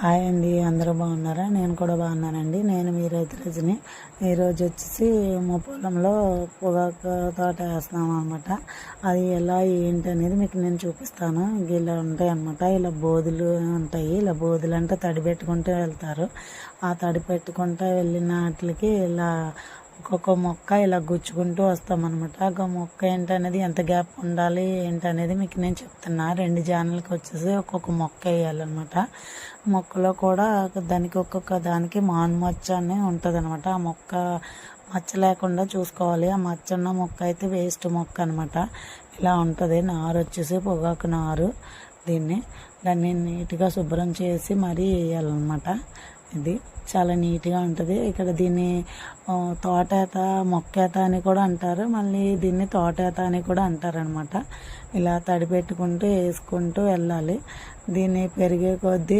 Hi అండి, అందరూ బాగున్నారా? నేను కూడా బాగున్నానండి. నేను మీ రైతు రజని. ఈరోజు వచ్చేసి మా పొలంలో పొగాకు తోట వేస్తున్నాం అనమాట. అది ఎలా ఏంటి అనేది మీకు నేను చూపిస్తాను. ఇలా ఉంటాయి అనమాట, ఇలా బోధులు ఉంటాయి. ఇలా బోధులు అంటే తడి పెట్టుకుంటూ వెళ్తారు. ఆ తడి పెట్టుకుంటూ వెళ్ళిన వాటికి ఇలా ఒక్కొక్క మొక్క ఇలా గుచ్చుకుంటూ వస్తామన్నమాట. ఆ మొక్క ఏంటనేది ఎంత గ్యాప్ ఉండాలి ఏంటనేది మీకు నేను చెప్తున్నా. 2 జానలకి వచ్చేసి ఒక్కొక్క మొక్క వేయాలన్నమాట. మొక్కలో కూడా దానికి ఒక్కొక్క దానికి మచ్చ అని ఉంటుంది అనమాట. ఆ మొక్క మచ్చ లేకుండా చూసుకోవాలి. ఆ మచ్చ ఉన్న మొక్క అయితే వేస్ట్ మొక్క అనమాట. ఇలా ఉంటుంది. నారు వచ్చేసి పొగాకు నారు. దాన్ని నీట్గా శుభ్రం చేసి మరీ వేయాలన్నమాట. ఇది చాలా నీట్గా ఉంటుంది. ఇక్కడ దీన్ని తోటేత మొక్కేత అని కూడా అంటారు. మళ్ళీ దీన్ని తోటేత అని కూడా అంటారనమాట. ఇలా తడి పెట్టుకుంటూ వేసుకుంటూ వెళ్ళాలి. దీన్ని పెరిగే కొద్దీ